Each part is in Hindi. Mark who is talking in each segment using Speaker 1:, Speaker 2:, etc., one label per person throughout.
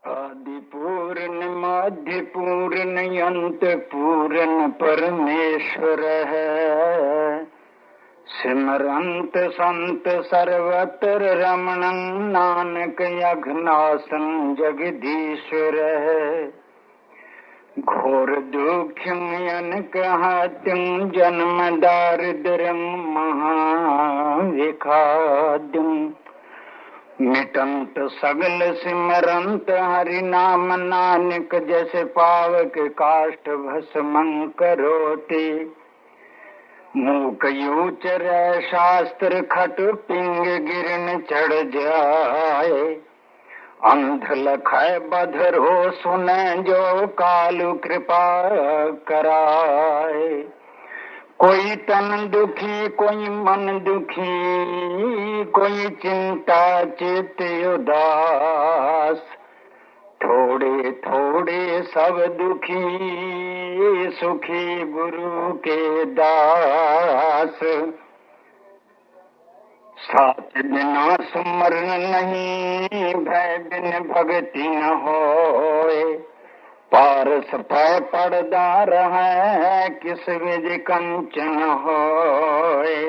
Speaker 1: आदि पूर्ण मध्य पूर्ण अंत पूर्ण परमेश्वर है। सिमरंत संत सर्वत्र रमणं नानक अघनासन जगदीश्वर है। घोर दुःखं अनकहात्यं जन्म दारिद्र्यं महाविखाद्यं मिटंत सगल सिमरंत हरि नाम नानक जैसे पावक काष्ठ भस्मं करोति। मूक यूचर शास्त्र खट पिंग गिरन चढ़ जाए। अंध लखय बधर हो सुने जो कालु कृपा कराए। कोई तन दुखी कोई मन दुखी कोई चिंता चित उदास। थोड़े थोड़े सब दुखी सुखी गुरु के दास। सात बिना सुमरन नहीं भय बिन भगति न होए। पारस भय पड़दार है किस विधि कंचन होए।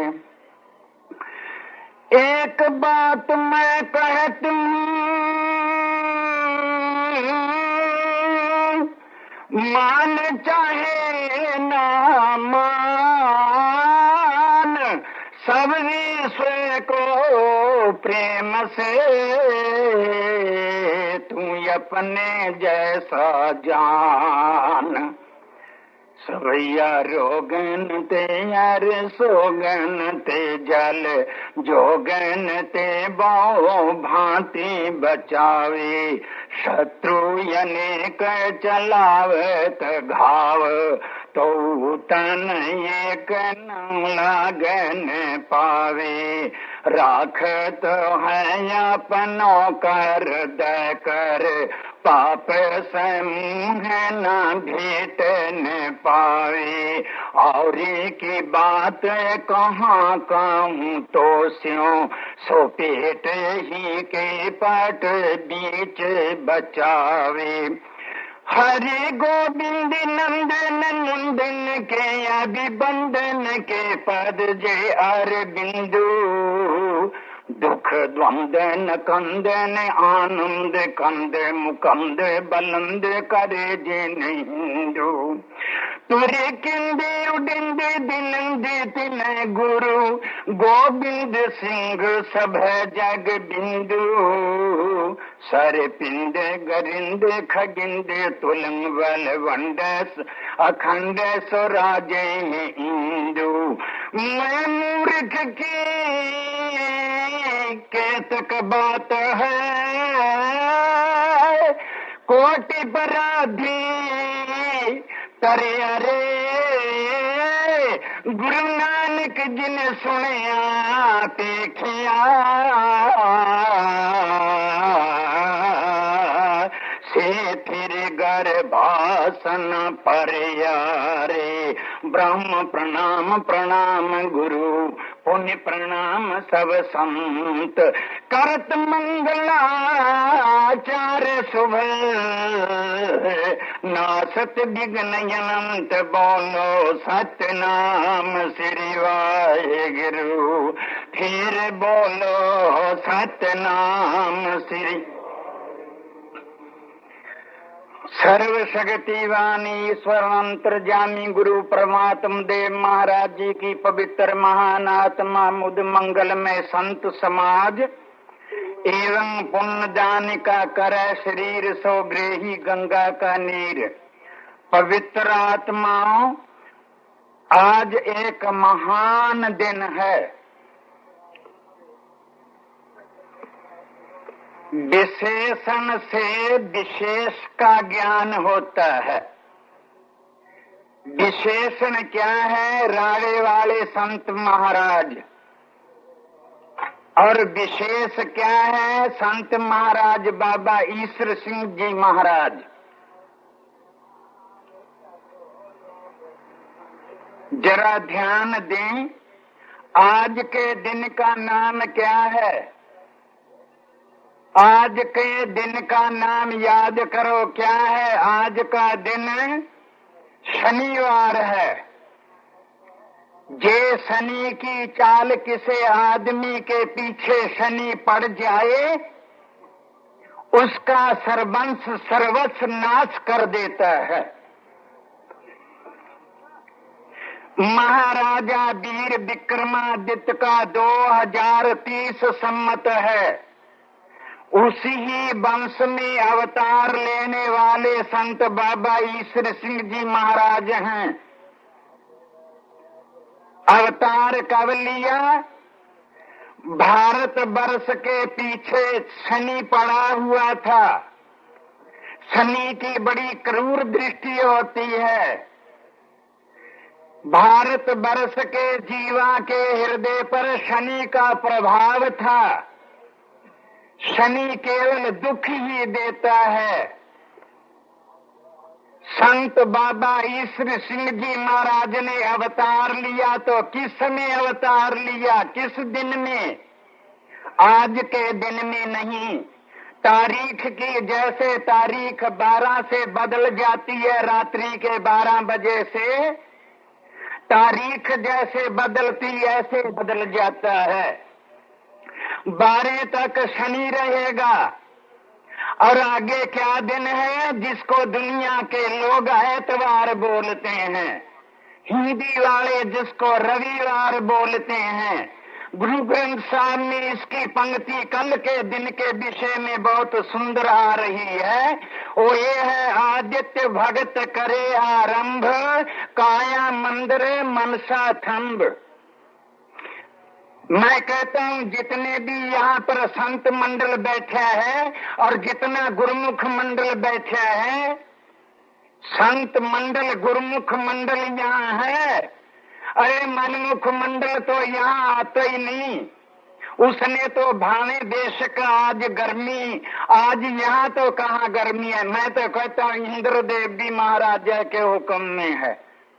Speaker 1: एक बात मैं कहती हूँ मान चाहे ना मान। सब विश्व को प्रेम से तू अपने जैसा जान। सवैया रोगन ते यार सोगन ते जल जोगन ते बाओ भांति बचावे। शत्रु अनेक चलावत घाव तो तन एक न लागन पावे। राखत है अपनों कर दे कर पाप समूह न भेट न पावे। और की बात कहाँ कहूँ तो स्यों सो पेट ही के पट बीच बचावे। हरि गोविंद नंदन नंदन के अभिबंदन के पद जय अरबिंदु। दुख द्वंदन कंदन आनंद कंद मुकंद बलंद करे जिन हिंदू। तुरे किंदे उडिंदे दिनंदे तिन गुरु गोविंद सिंह सब जग बिंदु। सर पिंद गरिंद खगिंद तुलंग बल वंडस अखंड स्वराजे इंदु। मैं मूर्ख की केतक बात है कोटि पराधी करे अरे। गुरु नानक जिन सुनिया देखिया से फिर गर्भासन पर यारे। ब्रह्म प्रणाम प्रणाम गुरु पुण्य प्रणाम सब संत। करत मंगलाचार शुभ नासत विघ्न अनंत बोलो सत्य नाम श्री वाहेगुरु। फिर बोलो सत्य नाम श्री। सर्व शक्तिवानी ईश्वर अंतर्यामी गुरु परमात्म देव महाराज जी की पवित्र महान आत्मा मुद मंगल में संत समाज एवं पुण्य दान का कर शरीर सो ग्रेही गंगा का नीर। पवित्र आत्माओं, आज एक महान दिन है। विशेषण से विशेष का ज्ञान होता है। विशेषण क्या है? राड़े वाले संत महाराज। और विशेष क्या है? संत महाराज बाबा ईश्वर सिंह जी महाराज। जरा ध्यान दें, आज के दिन का नाम क्या है? आज के दिन का नाम याद करो, क्या है? आज का दिन शनिवार है। जे शनि की चाल किसे आदमी के पीछे शनि पड़ जाए, उसका सर्वंश सर्वस्व नाश कर देता है। महाराजा वीर विक्रमादित्य का 2030 सम्मत है। उसी ही वंश में अवतार लेने वाले संत बाबा ईश्वर सिंह जी महाराज हैं। अवतार कब लिया? भारत वर्ष के पीछे शनि पड़ा हुआ था। शनि की बड़ी क्रूर दृष्टि होती है। भारत वर्ष के जीवा के हृदय पर शनि का प्रभाव था। शनि केवल दुख ही देता है। संत बाबा ईश्वर सिंह जी महाराज ने अवतार लिया तो किस समय अवतार लिया? किस दिन में? आज के दिन में नहीं। तारीख की जैसे तारीख 12 से बदल जाती है, रात्रि के 12 बजे से तारीख जैसे बदलती ऐसे बदल जाता है। 12 तक शनि रहेगा और आगे क्या दिन है जिसको दुनिया के लोग एतवार बोलते हैं, हिंदी वाले जिसको रविवार बोलते हैं। गुरु ग्रंथ साहब में इसकी पंक्ति कल के दिन के विषय में बहुत सुंदर आ रही है। वो ये है, आदित्य भगत करे आरंभ, काया मंदिर मनसा थंब। मैं कहता हूँ जितने भी यहाँ पर संत मंडल बैठा है और जितना गुरुमुख मंडल बैठा है, संत मंडल गुरुमुख मंडल यहाँ है। अरे मनमुख मंडल तो यहाँ आता ही नहीं। उसने तो भावे देश का आज गर्मी, आज यहाँ तो कहाँ गर्मी है। मैं तो कहता हूँ इंद्रदेव भी महाराजा के हुक्म में है।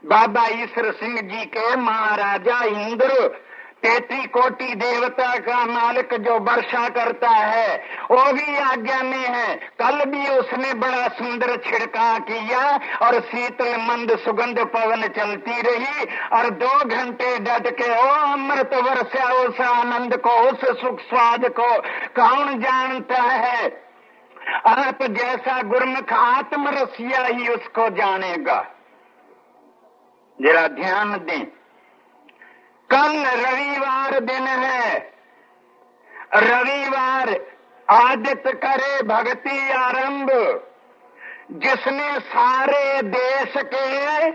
Speaker 1: बाबा ईश्वर सिंह जी के महाराजा इंद्र 33 कोटि देवता का मालिक जो वर्षा करता है वो भी आज्ञा में है। कल भी उसने बड़ा सुंदर छिड़काव किया और शीतल मंद सुगंध पवन चलती रही और 2 घंटे डट के ओ अमृत वर्षा उस आनंद को, उस सुख स्वाद को कौन जानता है? आप जैसा गुरमुख आत्म रसिया ही उसको जानेगा। जरा ध्यान दें, कल रविवार दिन है। रविवार आदित्य करे भक्ति आरंभ। जिसने सारे देश के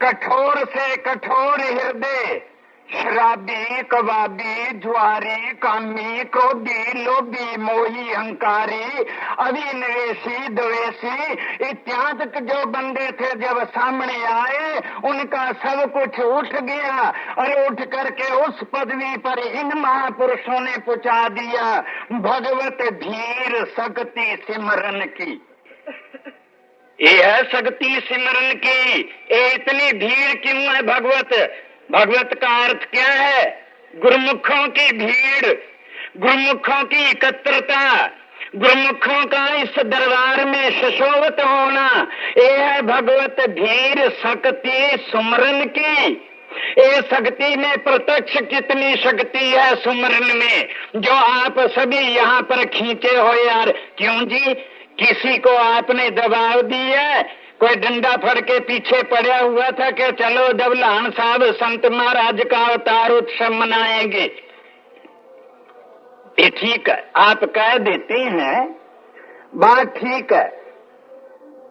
Speaker 1: कठोर से कठोर हृदय, शराबी, कबाबी, जुआरी, कामी, क्रोधी, लोभी, मोही, अहंकारी, अभिनिवेशी, द्वेषी इत्यादि जो बंदे थे जब सामने आए, उनका सब कुछ उठ गया और उठ करके उस पदवी पर इन महापुरुषों ने पहुंचा दिया। भगवत धीर शक्ति सिमरन की। ये है शक्ति सिमरन की। ये इतनी भीड़ क्यों है? भगवत का अर्थ क्या है? गुरुमुखों की भीड़, गुरुमुखों की एकत्रता, गुरुमुखों का इस दरबार में सुशोभित होना। ये है भगवत धीर शक्ति सुमरन की। ये शक्ति में प्रत्यक्ष कितनी शक्ति है सुमरन में, जो आप सभी यहाँ पर खींचे हो यार। क्यों जी? किसी को आपने दबाव दिया? कोई डंडा फड़ के पीछे पड़ा हुआ था कि चलो दबलान साहब संत महाराज का अवतार उत्सव मनाएंगे? ये ठीक है, आप कह देते हैं, बात ठीक है।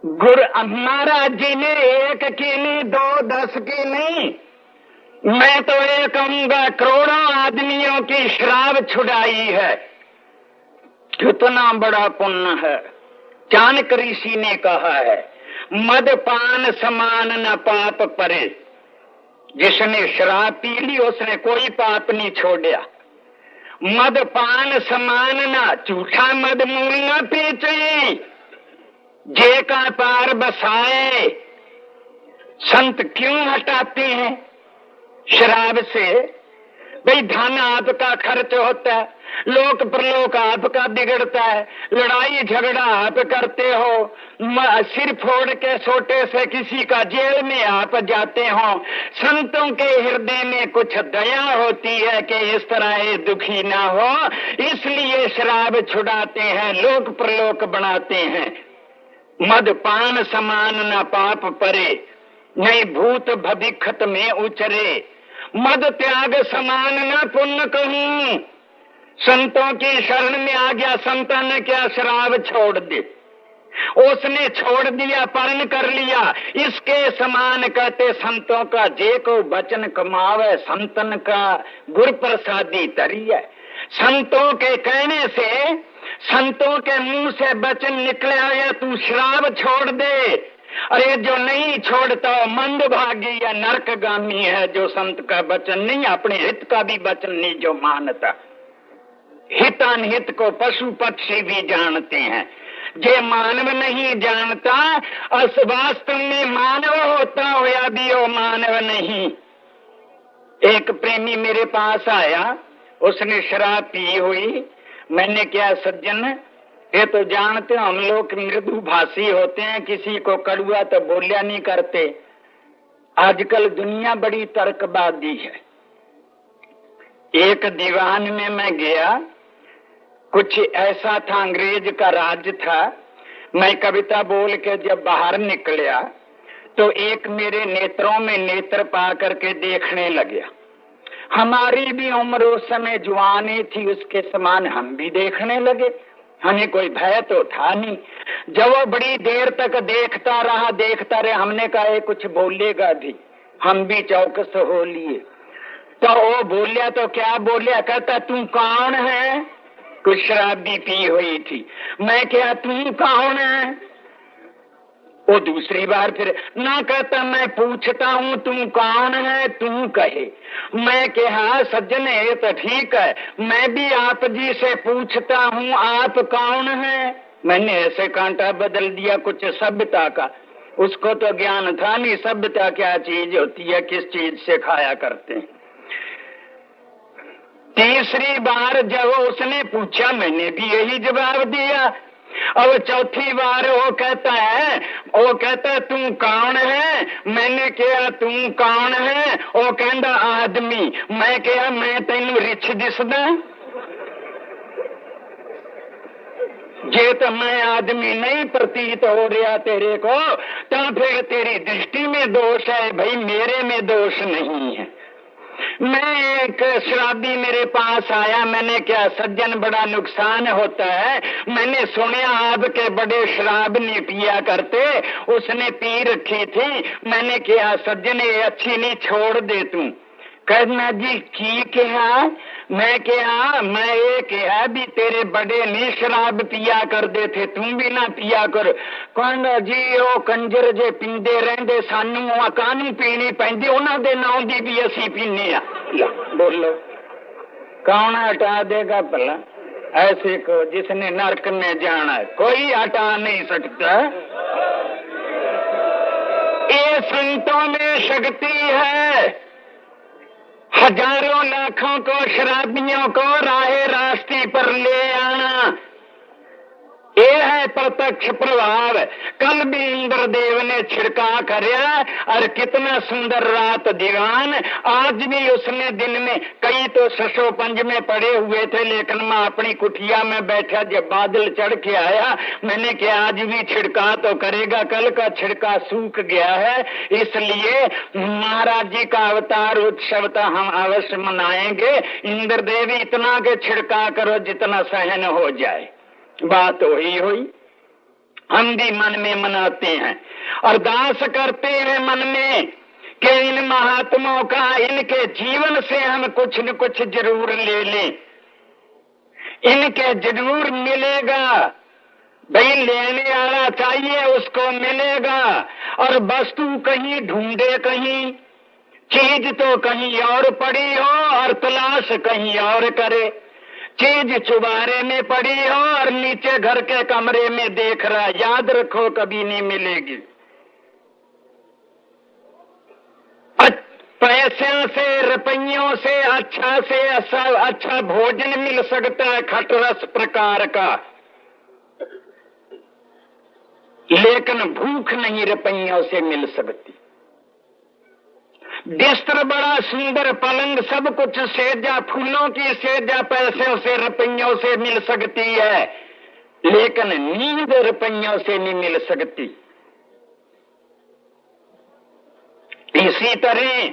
Speaker 1: गुरु महाराज जी ने 1 की नहीं, 2, 10 की नहीं, मैं तो ये कहूंगा करोड़ों आदमियों की शराब छुड़ाई है। कितना बड़ा पुण्य है। चाणक ऋषि ने कहा है, मदपान समान न पाप परे। जिसने शराब पी ली उसने कोई पाप नहीं छोड़ा। मदपान समान न, झूठा मद मूल न पीचे, जे का पार बसाए। संत क्यों हटाते हैं शराब से? भाई धन आपका खर्च होता है, लोक प्रलोक आपका बिगड़ता है, लड़ाई झगड़ा आप करते हो, सिर फोड़ के छोटे से किसी का जेल में आप जाते हो। संतों के हृदय में कुछ दया होती है कि इस तरह ये दुखी ना हो, इसलिए शराब छुड़ाते हैं, लोक प्रलोक बनाते हैं। मदपान समान न पाप परे, नहीं भूत भविखत में उचरे, मद त्याग समान न पुण्य कहूं। संतों की शरण में आ गया, संतों ने क्या शराब छोड़ दी, उसने छोड़ दिया, पर्ण कर लिया, इसके समान कहते संतों का जे को वचन कमावे, संतन का गुर प्रसादी तरी है। संतों के कहने से, संतों के मुंह से वचन निकले आया तू शराब छोड़ दे, अरे जो नहीं छोड़ता मंदभागी या नरकगामी है, जो संत का वचन नहीं, अपने हित का भी वचन नहीं जो मानता। हितानहित को पशु पक्षी भी जानते हैं, जे मानव नहीं जानता, अस वास्तव में मानव होता हुआ भी वो मानव नहीं। एक प्रेमी मेरे पास आया, उसने शराब पी हुई, मैंने क्या सज्जन, ये तो जानते हो हम लोग मृदु भाषी होते हैं, किसी को कड़ुआ तो बोलिया नहीं करते। आजकल दुनिया बड़ी तर्कवादी है। एक दीवान में मैं गया, कुछ ऐसा था, अंग्रेज का राज्य था। मैं कविता बोल के जब बाहर निकला तो एक मेरे नेत्रों में नेत्र पा करके देखने लगे। हमारी भी उम्र उस समय जुआनी थी, उसके समान हम भी देखने लगे, हमें कोई भय तो था नहीं। जब वो बड़ी देर तक देखता रहा, हमने कहा ये कुछ बोलेगा भी, हम भी चौकस हो लिए। तो वो बोलिया, तो क्या बोलिया, कहता तू कौन है, कुछ शराब भी पी हुई थी। मैं क्या तू कौन है, वो दूसरी बार फिर ना, कहता मैं पूछता हूँ तू कौन है, तू कहे। मैं कहा सज्जन ये तो ठीक है, मैं भी आप जी से पूछता हूँ आप कौन है। मैंने ऐसे कांटा बदल दिया कुछ सभ्यता का, उसको तो ज्ञान था नहीं सभ्यता क्या चीज होती है, किस चीज से खाया करते हैं। तीसरी बार जब उसने पूछा, मैंने भी यही जवाब दिया। अब चौथी बार वो कहता है तू कौन है, मैंने कहा तू कौन है, वो कहता आदमी। मैं कहा मैं तेन रिछ दिसदा, जे तो मैं आदमी नहीं प्रतीत हो रहा तेरे को, तो फिर तेरी दृष्टि में दोष है भाई, मेरे में दोष नहीं है। मैं एक शराबी मेरे पास आया, मैंने क्या सज्जन बड़ा नुकसान होता है, मैंने सुना आपके बड़े शराब नहीं पिया करते, उसने पी रखी थी। मैंने क्या सज्जन ये अच्छी नहीं, छोड़ दे तू। कहना जी की कहा, मैं कहा मैं ये कहा भी तेरे बड़े नहीं शराब पिया कर दे थे, तू भी ना पिया कर। कहना जी वो कंजर जे पींदे रहंदे, सानू कानू पीनी पैंदी, उन्हां दे नाम दी भी असी पीने आ। बोलो कौन हटा देगा भला, ऐसे को जिसने नरक में जाना है कोई हटा नहीं सकता। ये संतों में शक्ति है, हजारों लाखों को शराबियों को राहे रास्ते पर ले आना, ये है प्रत्यक्ष प्रभाव। कल भी इंद्रदेव ने छिड़का करया और कितना सुंदर रात दीवान, आज भी उसने दिन में, कई तो सशो पंज में पड़े हुए थे, लेकिन मैं अपनी कुटिया में बैठा, जब बादल चढ़ के आया मैंने कहा आज भी छिड़का तो करेगा, कल का छिड़का सूख गया है, इसलिए महाराज जी का अवतार उत्सव तो हम अवश्य मनाएंगे। इंद्रदेव इतना के छिड़का करो जितना सहन हो जाए। बात हुई हम भी मन में मनाते हैं, अरदास करते हैं मन में कि इन महात्माओं का, इनके जीवन से हम कुछ न कुछ जरूर ले लें, इनके जरूर मिलेगा। भाई लेने वाला चाहिए उसको मिलेगा, और वस्तु कहीं ढूंढे, कहीं चीज तो कहीं और पड़ी हो और तलाश कहीं और करे, चीज चुबारे में पड़ी हो और नीचे घर के कमरे में देख रहा, याद रखो कभी नहीं मिलेगी। पैसों से रुपयों से अच्छा भोजन मिल सकता है खटरस प्रकार का, लेकिन भूख नहीं रुपयों से मिल सकती। बिस्तर बड़ा सुंदर, पलंग, सब कुछ सेजा, फूलों की सेजा पैसों से रुपयों से मिल सकती है, लेकिन नींद रुपयों से नहीं मिल सकती। इसी तरह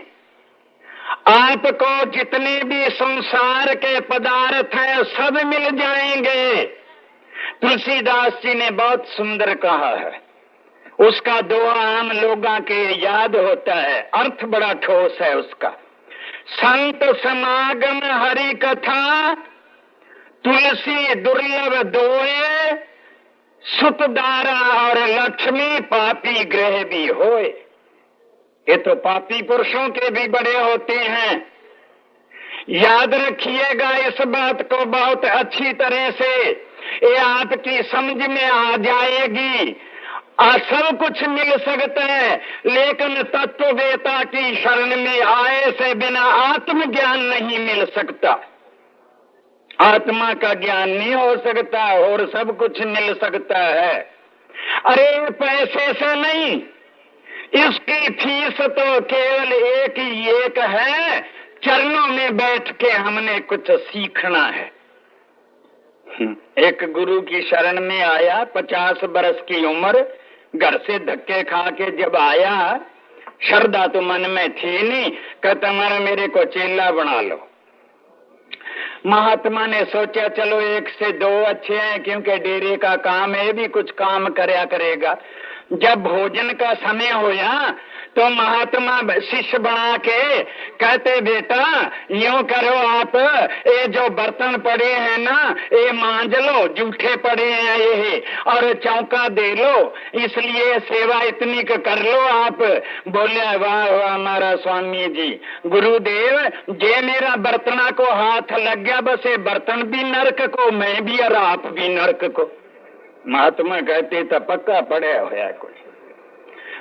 Speaker 1: आपको जितने भी संसार के पदार्थ हैं सब मिल जाएंगे। तुलसीदास जी ने बहुत सुंदर कहा है, उसका दोहा आम लोगों के याद होता है, अर्थ बड़ा ठोस है उसका। संत समागम हरि कथा, तुलसी दुर्लभ दोए, सुतदारा और लक्ष्मी पापी ग्रह भी होए। ये तो पापी पुरुषों के भी बड़े होते हैं। याद रखिएगा इस बात को बहुत अच्छी तरह से, ये आपकी समझ में आ जाएगी। सब कुछ मिल सकता है, लेकिन तत्ववेता की शरण में आए से बिना आत्मज्ञान नहीं मिल सकता। आत्मा का ज्ञान नहीं हो सकता और सब कुछ मिल सकता है। अरे पैसे से नहीं, इसकी फीस तो केवल एक ही एक है, चरणों में बैठ के हमने कुछ सीखना है। एक गुरु की शरण में आया, 50 बरस की उम्र, घर से धक्के खा के जब आया, श्रद्धा तो मन में थी नहीं, कहता तुम्हारा मेरे को चेला बना लो। महात्मा ने सोचा चलो 1 से 2 अच्छे हैं, क्योंकि डेरे का काम है, भी कुछ काम करया करेगा। जब भोजन का समय होया तो महात्मा शिष्य बना के कहते बेटा यूं करो, आप ये जो बर्तन पड़े हैं ना ये मांज लो, जूठे पड़े हैं ये, और चौका दे लो, इसलिए सेवा इतनी कर लो आप। बोले वाह वाह हमारा स्वामी जी, गुरुदेव जे मेरा बर्तना को हाथ लग गया, बस ये बर्तन भी नरक को, मैं भी और आप भी नरक को। महात्मा कहते तो पक्का पड़े होया कुछ।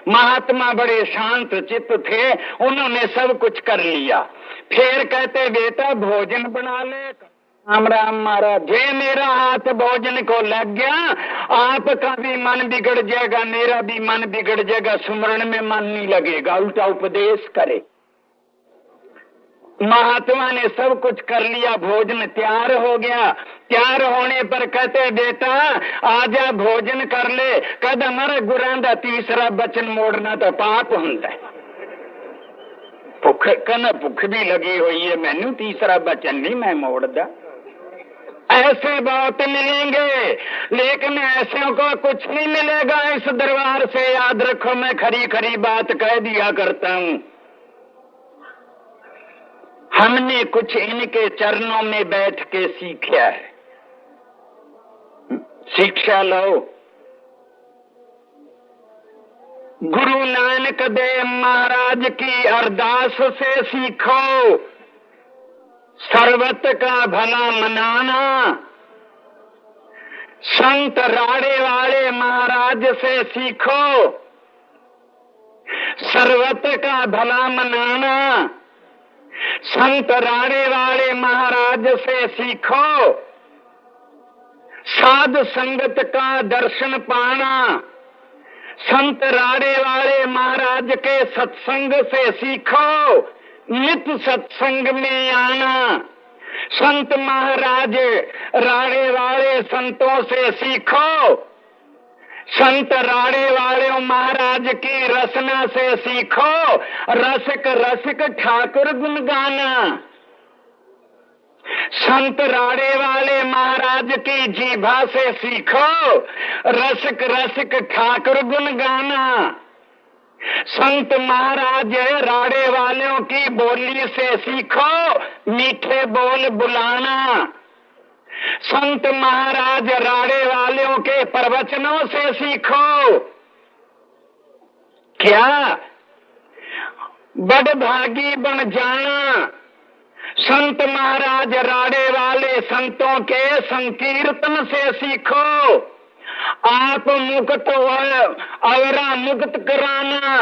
Speaker 1: महात्मा बड़े शांत चित्त थे, उन्होंने सब कुछ कर लिया। फिर कहते बेटा भोजन बना ले। राम राम महाराज, जे मेरा हाथ भोजन को लग गया, आपका भी मन बिगड़ जाएगा, मेरा भी मन बिगड़ जाएगा, सुमरण में मन नहीं लगेगा, उल्टा उपदेश करे। महात्मा ने सब कुछ कर लिया, भोजन तैयार हो गया। तैयार होने पर कहते बेटा आजा भोजन कर ले। कहते हमारे गुरां दा तीसरा बचन मोड़ना तो पाप होता है। भुख कहना भुख भी लगी हुई है मैनू, तीसरा बचन नहीं मैं मोड़दा। ऐसे बहुत मिलेंगे, लेकिन ऐसे को कुछ नहीं मिलेगा इस दरबार से। याद रखो, मैं खरी खरी बात कह दिया करता हूं। हमने कुछ इनके चरणों में बैठ के सीखा है, शिक्षा लो। गुरु नानक देव महाराज की अरदास से सीखो, सर्वत का भला मनाना। संत राड़े वाले महाराज से सीखो, सर्वत का भला मनाना। संत राड़े वाले महाराज से सीखो, साध संगत का दर्शन पाना। संत राड़े वाले महाराज के सत्संग से सीखो, नित सत्संग में आना। संत महाराज राड़े वाले संतों से सीखो, संत राड़े वाले महाराज की रसना से सीखो, रसिक रसिक ठाकुर गुण गाना। संत राड़े वाले महाराज की जीभा से सीखो, रसिक रसिक ठाकुर गुण गाना। संत महाराज राड़े वालों की बोली से सीखो, मीठे बोल बुलाना। संत महाराज राड़े वालों के प्रवचनों से सीखो। क्या बड़भागी बन जाना। संत महाराज राड़े वाले संतों के संकीर्तन से सीखो, आप मुक्त और मुक्त कराना।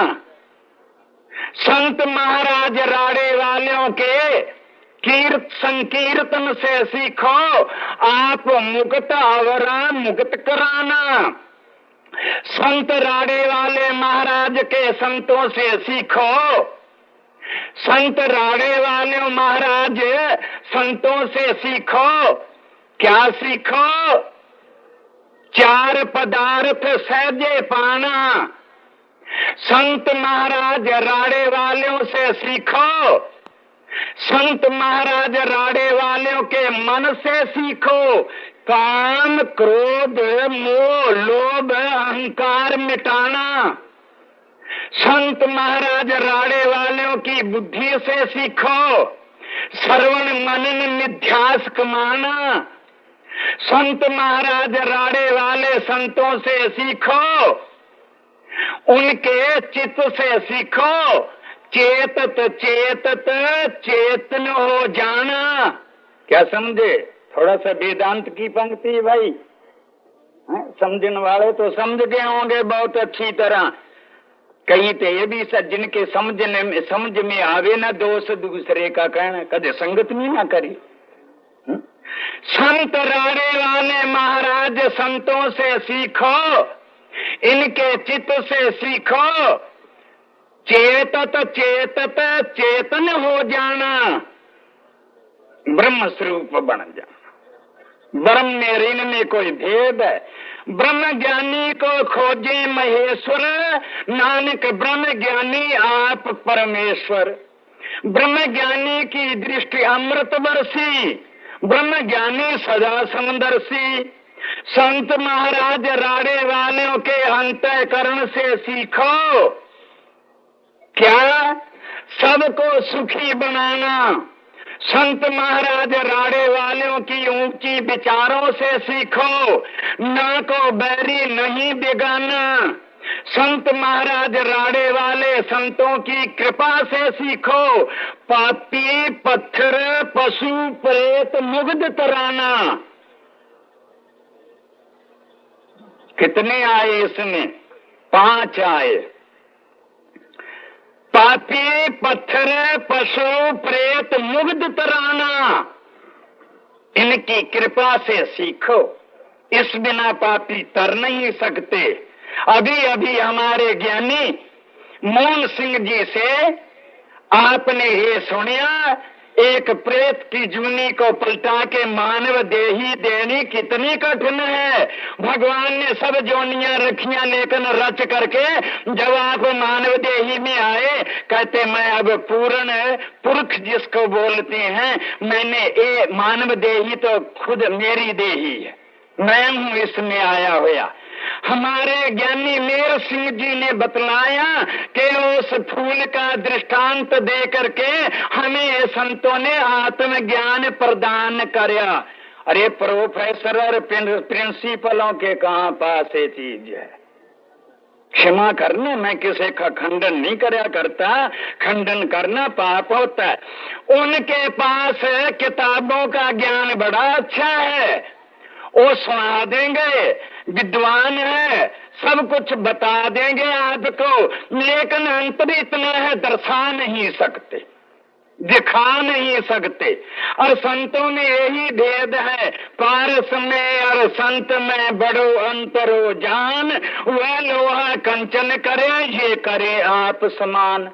Speaker 1: संत महाराज राड़े वालों के संकीर्तन से सीखो, आप मुक्त अवरा मुक्त कराना। संत राड़े वाले महाराज के संतों से सीखो। संत राड़े वाले महाराज संतों से सीखो। क्या सीखो? चार पदार्थ सहजे पाना। संत महाराज राड़े वालों से सीखो। संत महाराज राड़े वालों के मन से सीखो। काम, क्रोध, मोह, लोभ, अहंकार मिटाना। संत महाराज राड़े वालों की बुद्धि से सीखो। श्रवण मनन निध्यास कमाना। संत महाराज राड़े वाले संतों से सीखो। उनके चित्त से सीखो। चेतत चेतत चेतन हो जाना। क्या समझे? थोड़ा सा वेदांत की पंक्ति है भाई, समझने वाले तो समझ गए होंगे बहुत अच्छी तरह। कहीं तो ये भी जिनके समझ में आवे ना दोष दूसरे का कहना, कदे संगत में ना करी। संत राड़े वाले महाराज संतों से सीखो। इनके चित्त से सीखो। चेतत चेतत चेतन हो जाना। ब्रह्म स्वरूप बन जाना। ब्रह्म में ऋण में कोई भेद है? ब्रह्म ज्ञानी को खोजे महेश्वर, नानक ब्रह्म ज्ञानी आप परमेश्वर। ब्रह्म ज्ञानी की दृष्टि अमृत बरसी, ब्रह्म ज्ञानी सदा समदर्शी। संत महाराज राड़े वालों के अंतःकरण से सीखो। क्या? सबको सुखी बनाना। संत महाराज राड़े वालों की ऊंची विचारों से सीखो। ना को बैरी नहीं बिगाना। संत महाराज राड़े वाले संतों की कृपा से सीखो। पापी, पत्थर, पशु, प्रेत मुग्ध तराना। कितने आए इसमें? 5 आए। पापी, पत्थर, पशु, प्रेत मुग्ध तराना। इनकी कृपा से सीखो। इस बिना पापी तर नहीं सकते। अभी अभी हमारे ज्ञानी मोहन सिंह जी से आपने ये सुनिया, एक प्रेत की जुनी को पलटा के मानव देही देनी कितनी कठिन है। भगवान ने सब जोनियां रखियां, लेकिन रच करके जब आप मानव देही में आए, कहते मैं अब पूर्ण पुरुष जिसको बोलते हैं, मैंने ये मानव देही तो खुद मेरी देही है, मैं हूं इसमें आया हुआ। हमारे ज्ञानी मेर सिंह जी ने बतलाया कि उस फूल का दृष्टांत दे करके हमें संतों ने आत्मज्ञान प्रदान करया। अरे प्रोफेसर और प्रिंसिपलों के कहां पास ये चीज है? क्षमा करना, मैं किसी का खंडन नहीं करया करता, खंडन करना पाप होता है। उनके पास किताबों का ज्ञान बड़ा अच्छा है, वो सुना देंगे, विद्वान है, सब कुछ बता देंगे आपको, लेकिन अंतर इतना है दर्शा नहीं सकते, दिखा नहीं सकते। और संतों में यही भेद है, पारस में और संत में बड़ो अंतरो जान। वह लोहा कंचन करे, ये करे आप समान।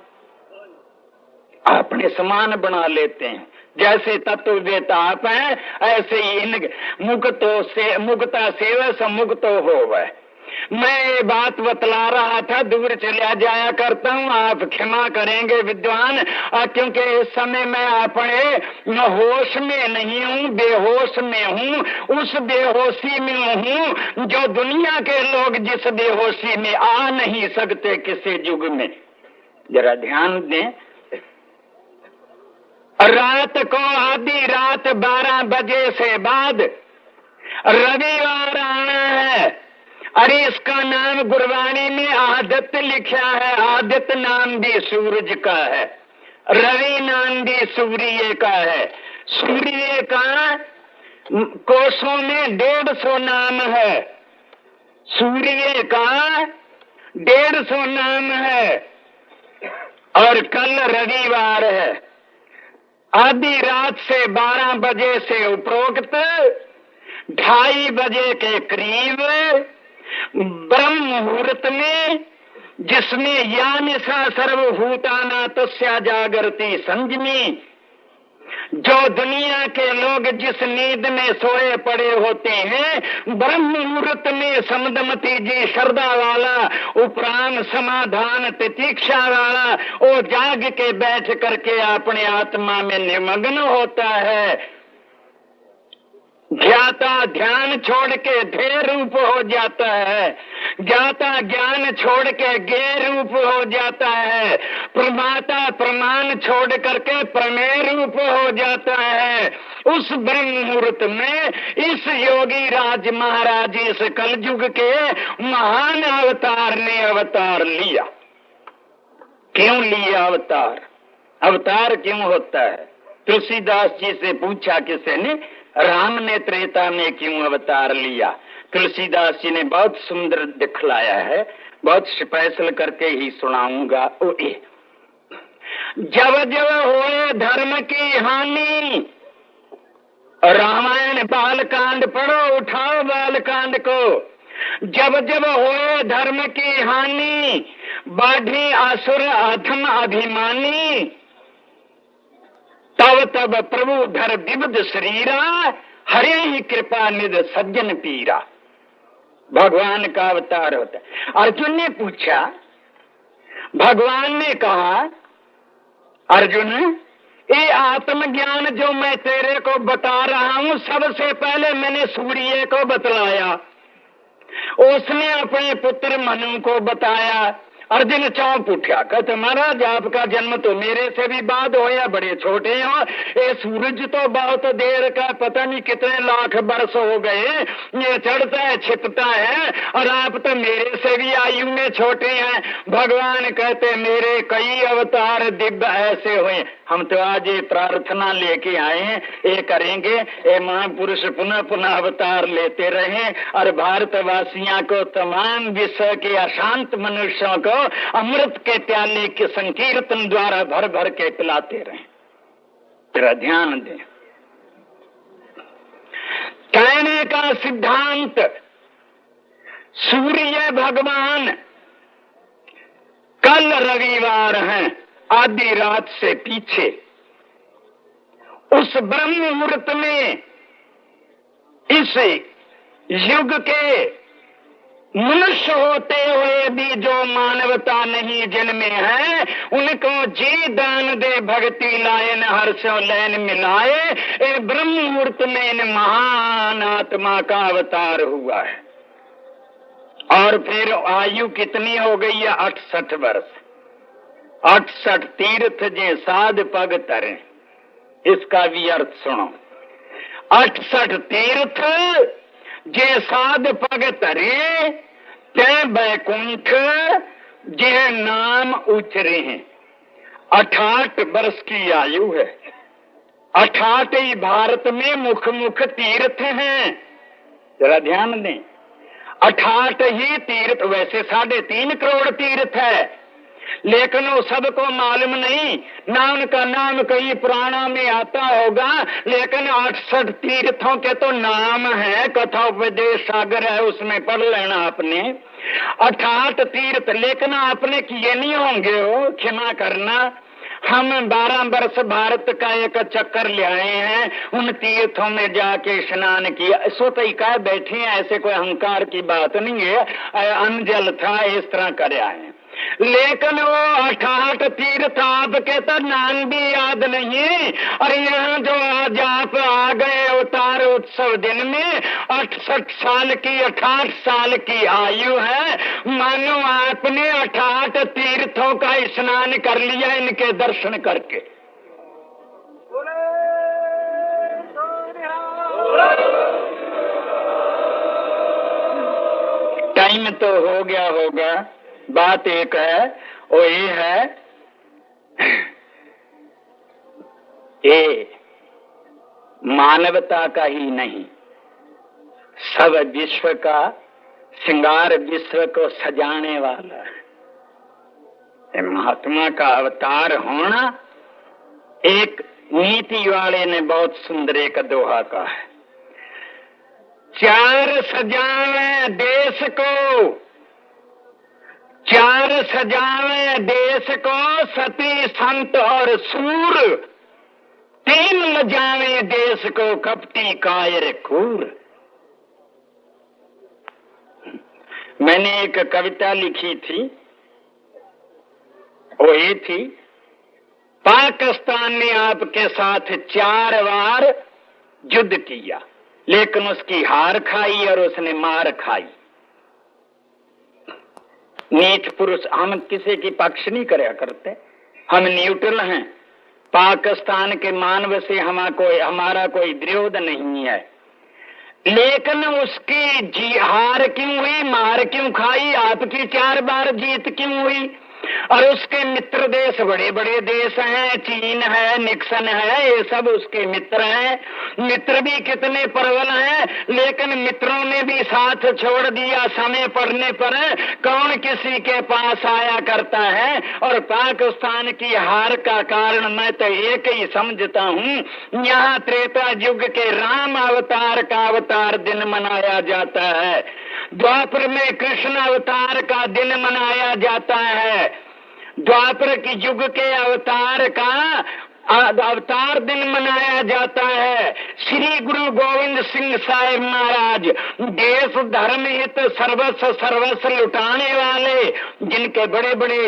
Speaker 1: अपने समान बना लेते हैं। जैसे तत्व वेता आप हैं, ऐसे ही इन मुक्ता सेवा समुक्तो होवे। मैं ये बात बतला रहा था, दूर चला जाया करता हूँ, आप क्षमा करेंगे विद्वान, क्योंकि इस समय मैं अपने होश में नहीं हूँ, बेहोश में हूँ। उस बेहोशी में हूँ जो दुनिया के लोग जिस बेहोशी में आ नहीं सकते किसी युग में। जरा ध्यान दें। रात को आधी रात 12 बजे से बाद रविवार आना है। अरे इसका नाम गुरबाणी में आदित्य लिखा है। आदित्य नाम भी सूरज का है, रवि नाम भी सूर्य का है। सूर्य का कोशों में 150 नाम है, सूर्य का 150 नाम है। और कल रविवार है। आधी रात से 12 बजे से उपरोक्त 2:30 बजे के करीब ब्रह्म मुहूर्त में, जिसमें या निशा सर्वभूताना तस्या जागृति संजमी, जो दुनिया के लोग जिस नींद में सोए पड़े होते हैं, ब्रह्म मुहूर्त में समदमती जी श्रद्धा वाला, उपराम समाधान प्रतीक्षा वाला, वो जाग के बैठ करके अपने आत्मा में निमग्न होता है। ज्ञाता ध्यान छोड़ के ध्येय रूप हो जाता है, ज्ञाता ज्ञान छोड़ के ज्ञेय रूप हो जाता है, प्रमाता प्रमाण छोड़ करके प्रमेय रूप हो जाता है। उस ब्रह्म मुहूर्त में इस योगी राज महाराज इस कलयुग के महान अवतार ने अवतार लिया। क्यों लिया अवतार? अवतार क्यों होता है? तुलसीदास जी से पूछा किसी ने, राम ने त्रेता में क्यों अवतार लिया? तुलसीदास जी ने बहुत सुंदर दिखलाया है, बहुत स्पेशल करके ही सुनाऊंगा। जब जब होए धर्म की हानि, रामायण बालकांड पढ़ो, उठाओ बालकांड को। जब जब होए धर्म की हानि, बाढ़ी असुर अधम अभिमानी, तब तब प्रभु धर विविध शरीरा, हरे ही कृपा निध सज्जन पीरा। भगवान का अवतार होता है। अर्जुन ने पूछा, भगवान ने कहा, अर्जुन ये आत्मज्ञान जो मैं तेरे को बता रहा हूं, सबसे पहले मैंने सूर्य को बतलाया, उसने अपने पुत्र मनु को बताया। अर्जुन चौंक उठा, कहते महाराज आपका जन्म तो मेरे से भी बाद हो या बड़े छोटे हो, ये सूरज तो बहुत देर का, पता नहीं कितने लाख वर्ष हो गए, ये चढ़ता है छिपता है, और आप तो मेरे से भी आयु में छोटे हैं। भगवान कहते मेरे कई अवतार दिव्य ऐसे हुए, हम तो आज ये प्रार्थना लेके आए हैं, ये करेंगे, ये महापुरुष पुनः पुनः अवतार लेते रहे और भारतवासियों को, तमाम विश्व के अशांत मनुष्यों को अमृत के प्याले के संकीर्तन द्वारा भर भर के पिलाते रहे। तेरा ध्यान दे। कहने का सिद्धांत, सूर्य भगवान कल रविवार है, आधी रात से पीछे उस ब्रह्म मुहूर्त में इस युग के मनुष्य होते हुए भी जो मानवता नहीं जन्मे है, उनको जी दान दे भक्ति लायन हर्षो लैन मिलाए, ये ब्रह्म मुहूर्त में इन महान आत्मा का अवतार हुआ है। और फिर आयु कितनी हो गई है? 68 वर्ष। 68 तीर्थ जे साध पग तरे, इसका भी अर्थ सुनो। 68 तीर्थ जे साध पग तरे, ते बैकुंठ जे नाम उचरे हैं। 68 वर्ष की आयु है। 68 ही भारत में मुख मुख तीर्थ हैं, जरा ध्यान दें। 68 ही तीर्थ, वैसे 3.5 करोड़ तीर्थ है, लेकिन वो सबको मालूम नहीं, ना उनका नाम कई पुराणों में आता होगा, लेकिन 68 तीर्थों के तो नाम है, कथा उपदेश सागर है, उसमें पढ़ लेना आपने। 68 तीर्थ, लेकिन आपने किए नहीं होंगे, हो क्षमा करना। हम 12 वर्ष भारत का एक चक्कर ले आए हैं, उन तीर्थों में जाके स्नान किया, सो तो कह बैठे हैं, ऐसे कोई अहंकार की बात नहीं है, अनजल था, इस तरह कर आए। लेकिन वो 68 तीर्थ आपके तो नाम भी याद नहीं। और यहाँ जो आज आप आ गए अवतार उत्सव दिन में, 68 साल की 68 साल की आयु है, मानो आपने 68 तीर्थों का स्नान कर लिया इनके दर्शन करके। टाइम तो हो गया होगा, बात एक है, वो ये है, ये मानवता का ही नहीं, सब विश्व का श्रृंगार, विश्व को सजाने वाला है। महात्मा का अवतार होना, एक नीति वाले ने बहुत सुंदर एक दोहा कहा है, चार सजावे देश को, चार सजावे देश को, सती संत और सूर, तीन मजावे देश को, कपटी कायर खूर। मैंने एक कविता लिखी थी, वो ये थी, पाकिस्तान ने आपके साथ 4 बार युद्ध किया, लेकिन उसकी हार खाई और उसने मार खाई। नीच पुरुष, हम किसी की पक्ष नहीं करया करते, हम न्यूट्रल हैं। पाकिस्तान के मानव से हमारा कोई विरोध नहीं है, लेकिन उसकी हार क्यों हुई, मार क्यों खाई, आपकी 4 बार जीत क्यों हुई? और उसके मित्र देश बड़े बड़े देश हैं, चीन है, निक्सन है, ये सब उसके मित्र हैं। मित्र भी कितने प्रबल हैं, लेकिन मित्रों ने भी साथ छोड़ दिया। समय पड़ने पर कौन किसी के पास आया करता है। और पाकिस्तान की हार का कारण मैं तो एक ही समझता हूँ, यहाँ त्रेता युग के राम अवतार का अवतार दिन मनाया जाता है, द्वापर में कृष्ण अवतार का दिन मनाया जाता है, द्वापर की युग के अवतार का अवतार दिन मनाया जाता है। श्री गुरु गोविंद सिंह साहिब महाराज देश धर्म हित सर्वस्व लुटाने वाले, जिनके बड़े बड़े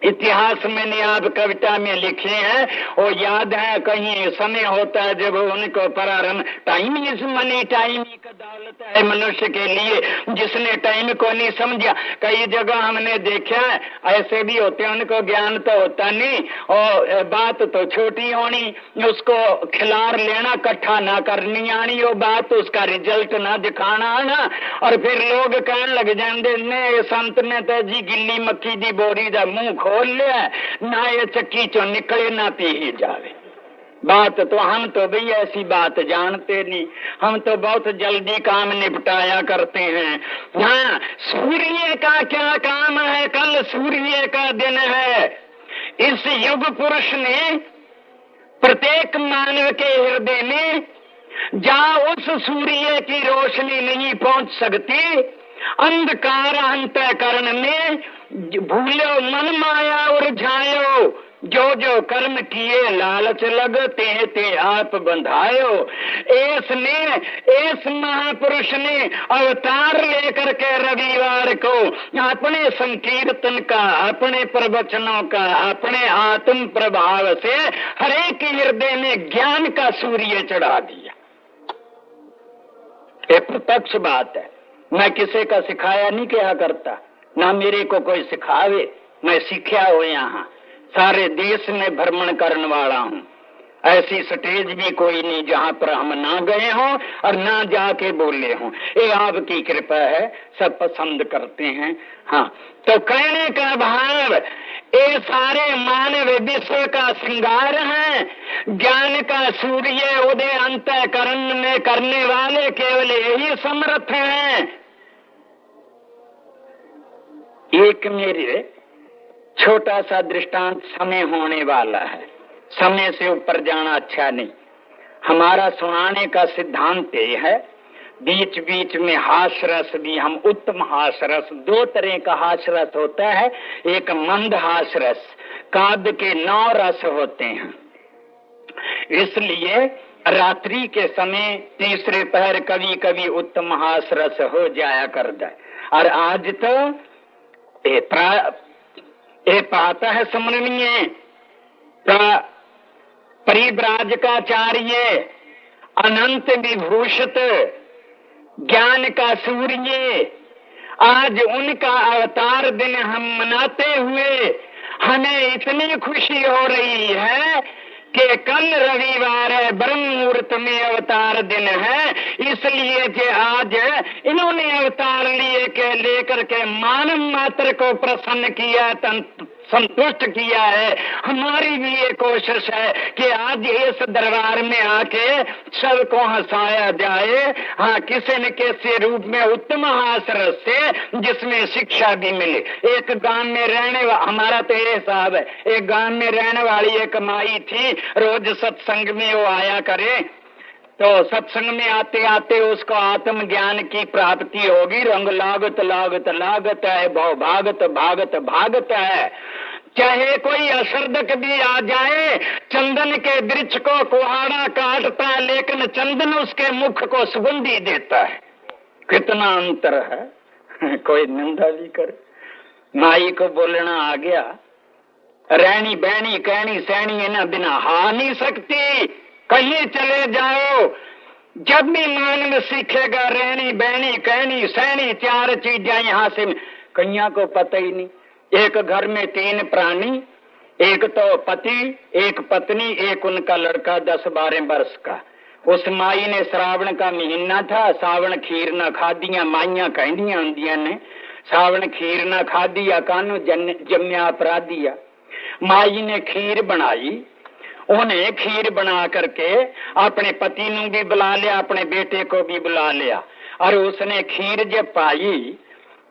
Speaker 1: इतिहास मैंने आप कविता में लिखे हैं, वो याद है। कहीं समय होता है जब उनको प्रारंभ, टाइम इज मनी, टाइम एक दौलत है मनुष्य के लिए, जिसने टाइम को नहीं समझा। कई जगह हमने देखा है ऐसे भी होते हैं, उनको ज्ञान तो होता नहीं और बात तो छोटी होनी, उसको खिलार लेना, इकट्ठा ना करनी आनी, वो बात उसका रिजल्ट ना दिखाना आना, और फिर लोग कहने लग जाते ने संत ने तो जी गिल्ली मक्खी दी बोरी दा मुंह खोल लिया, ना ये चक्की चो निकले ना पी जावे। बात तो हम तो भई ऐसी बात जानते नहीं, हम तो बहुत जल्दी काम निपटाया करते हैं। हाँ, सूर्य का क्या काम है, कल सूर्य का दिन है। इस युग पुरुष ने प्रत्येक मानव के हृदय में जहाँ उस सूर्य की रोशनी नहीं पहुंच सकती, अंधकार अंतःकरण में भूलो मन माया उलझायो, जो जो कर्म किए लालच लगते ते आप बंधायो। इस महापुरुष ने अवतार लेकर के रविवार को अपने संकीर्तन का, अपने प्रवचनों का, अपने आत्म प्रभाव से हरेक हृदय में ज्ञान का सूर्य चढ़ा दिया। ये प्रत्यक्ष बात है, मैं किसी का सिखाया नहीं किया करता, ना मेरे को कोई सिखावे, मैं सीखा हो। यहाँ सारे देश में भ्रमण करने वाला हूँ, ऐसी स्टेज भी कोई नहीं जहाँ पर हम ना गए हों और ना जाके बोले हों। ये आपकी कृपा है, सब पसंद करते हैं। हाँ, तो कहने का भाव, ये सारे मानव विश्व का श्रृंगार है। ज्ञान का सूर्य उदय अंतःकरण में करने वाले केवल यही समर्थ हैं। एक मेरे छोटा सा दृष्टांत, समय होने वाला है, समय से ऊपर जाना अच्छा नहीं। हमारा सुनाने का सिद्धांत ये है, बीच बीच में हास रस भी, हम उत्तम हास रस, 2 तरह का हास रस होता है। एक मंद हास रस, काव्य के 9 रस होते हैं, इसलिए रात्रि के समय तीसरे पहर कभी कभी उत्तम हास रस हो जाया करता है। और आज तो ये पाता है समरणीय का परिव्राजकाचार्य, अनंत विभूषित ज्ञान का सूर्य, आज उनका अवतार दिन हम मनाते हुए हमें इतनी खुशी हो रही है कि कल रविवार है, ब्रह्म मुहूर्त में अवतार दिन है, इसलिए कि आज इन्होंने अवतार लेकर के मानव मात्र को प्रसन्न किया, संतुष्ट किया है। हमारी भी ये कोशिश है कि आज इस दरबार में आके सबको हंसाया जाए। हाँ, किसी न किसी रूप में उत्तम हास रस से जिसमें शिक्षा भी मिले। एक गांव में रहने हमारा तो ये हिसाब है, एक गांव में रहने वाली एक माई थी, रोज सत्संग में वो आया करे तो सत्संग में आते आते उसको आत्म ज्ञान की प्राप्ति होगी। रंग लागत लागत लागत है, भव भागत भागत भागत है। चाहे कोई असरदक भी आ जाए, चंदन के वृक्ष को कुहाड़ा काटता है, लेकिन चंदन उसके मुख को सुगंधी देता है। कितना अंतर है। कोई निंदा भी करे। माई को बोलना आ गया, रहनी बहनी कहनी सहनी है ना, बिना हा नहीं सकती। कहीं चले जाओ, जब भी मानव सीखेगा रहनी बहनी कहनी सहनी, चार चीजें यहाँ से कन्या को पता ही नहीं। एक घर में 3 प्राणी, एक तो पति, एक पत्नी, एक उनका लड़का 10-12 वर्ष का। उस माई ने श्रावण का महीना था, सावण खीर न खादियां, माइया कहदियां आंदियां ने, सावण खीर न खादिया कानू जम्या अपराधिया। माई ने खीर बनाई, उन्हें खीर बना करके अपने पति ने भी बुला लिया, अपने बेटे को भी बुला लिया। और उसने खीर जब पाई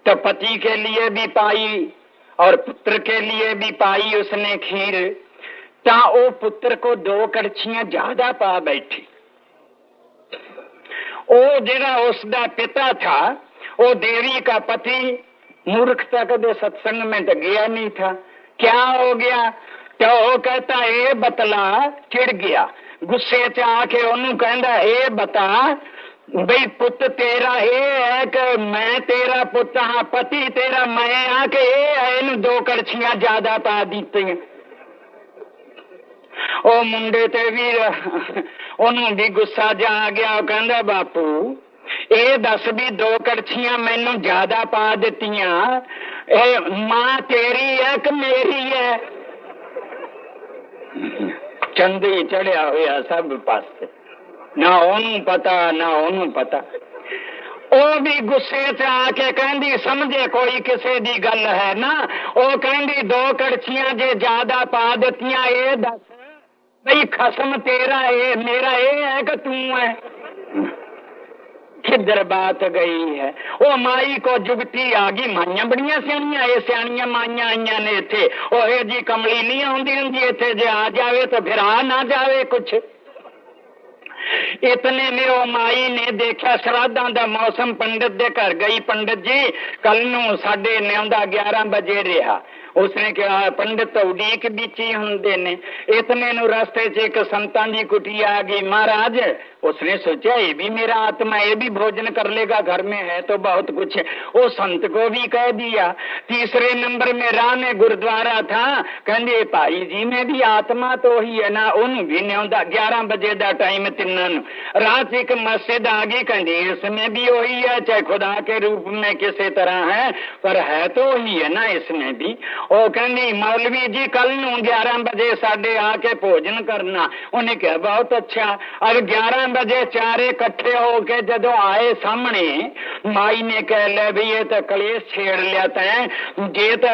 Speaker 1: तो पति के लिए भी पाई और पुत्र के लिए भी पाई उसने खीर। ता वो पुत्र को 2 कड़छियां ज्यादा पा बैठी। वो जरा उसका पिता था, वो देवी का पति, मूर्खता कदे सत्संग में तो गया नहीं था। क्या हो गया? तो वो कहता ए बतला, चिढ़ गया, गुस्से से आके ओनू कहता ए बता बई पुत तेरा ये है कि मैं तेरा पुत हाँ, पति तेरा मैं आके ये है, इन 2 कड़छियां ज्यादा पा दीते हैं। ओ मुंडे ते भी ओनू भी गुस्सा जा आ गया। कहता बापू ਇਹ दस भी 2 कड़छियां मैनू ज्यादा पा दित्तियां, मां तेरी है कि मेरी है? चंदी चढ़िया होया सब पासे, ना ओनू पता ना ओनू पता। ਉਹ भी गुस्से से आके कहती समझे कोई किसी दी गल है ना। ਉਹ कहती 2 कड़छियां जे ज्यादा पा दित्तियां, ये दस भाई खसम तेरा है मेरा ये है कि तू है? किधर बात गई है? वो माई को जुगती आ गई। माइया बड़िया सियाणियां, ये सियाणियां माइया आईया ने इथे। ओहे जी कमली नहीं आउंदी हुंदी इथे, जे आ जावे तो फिर आ ना जावे कुछ। इतने में वो माई ने देखा श्राद्धां दा मौसम, पंडित दे घर गई, पंडित जी कल नूं साडे न्याउंदा 11 बजे रहा। उसने कहा पंडित तो उड़ीक बीच ही होंदे ने। इतने नु रास्ते च एक संतां दी कुटिया आ गई। महाराज उसने सोचा ये भी मेरा आत्मा, ये भी भोजन कर लेगा, घर में है तो बहुत कुछ। वो संत को भी कह दिया। तीसरे नंबर में राह में गुरुद्वारा था, कहंदे भाई जी मैं भी आत्मा तो ही है ना, उन भी न्याउंदा 11 बजे दा टाइम तिन्नां नूं। राह च एक मस्जिद आ गई, कहंदे इसमें भी वही है, चाहे खुदा के रूप में किसी तरह है पर है तो वही है ना इसमें भी। ਉਹ ਕਹਿੰਦੀ मौलवी जी कल नूं 11 बजे साडे आके भोजन करना। उन्हें कहा बहुत अच्छा। अब 11 बजे चारे इकट्ठे होके जदों आए सामने, माई ने कह लिया भी ये तो कलेश छेड़ लिया तैं, जे तो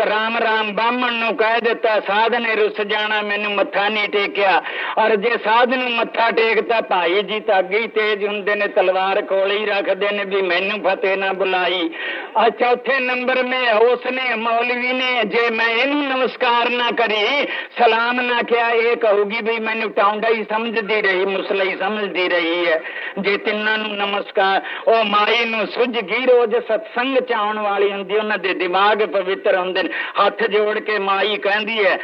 Speaker 1: राम राम बामण नूं कह दिता साध ने रुस जाना, मैनू मत्था नहीं टेकिया। और जे साध नूं मत्था टेकता भाई जी तो अगे ही तेज हुंदे ने, तलवार कोल ही रखदे ने भी मैनू फतेह ना बुलाई। और चौथे नंबर में उसने मौलवी ने जे मैं इनू नमस्कार ना करी, सलाम ना किया, ये कहूगी भी मैनू टाउंडा ही समझदी रही, मुसला ही समझदी रही है। जे तिन्नां नू नमस्कार, ओ माई नू सुझ गई, रोज सत्संग च आउण वाली हुंदी, उन्हां दे दिमाग पवित्र हुंदे ने। हथ जोड़ के माई कहंदी है,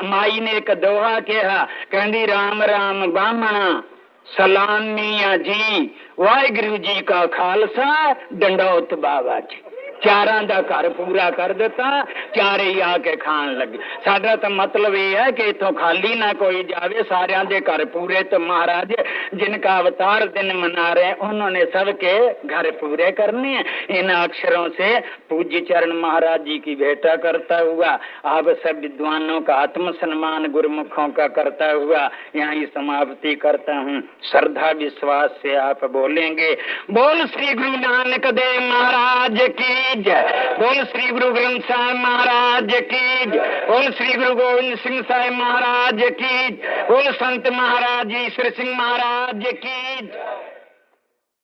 Speaker 1: माई ने एक दोहा कहा, कहंदी राम राम बामणा सलामिया जी, वाहिगुरू जी का खालसा डंडौत बाबा जी। चारां दा घर पूरा कर दिता, चारे ही आके खान लगे। साडा तो मतलब ये है कि इथों खाली ना कोई जावे, सारियां दे घर पूरे। तो महाराज जिनका अवतार दिन मना रहे हैं उन्होंने सबके घर पूरे करने हैं। इन अक्षरों से पूज्य चरण महाराज जी की भेंटा करता हुआ आप सब विद्वानों का आत्म सम्मान गुरुमुखों का करता हुआ यहाँ ही समाप्ति करता हूँ। श्रद्धा विश्वास से आप बोलेंगे बोल श्री गुरु नानक देव महाराज की जय, बोल श्री गुरु ग्रंथ साहिब महाराज महाराज की, बोल श्री गुरु गोविंद सिंह साहिब महाराज की, बोल संत महाराज ईश्वर सिंह महाराज की।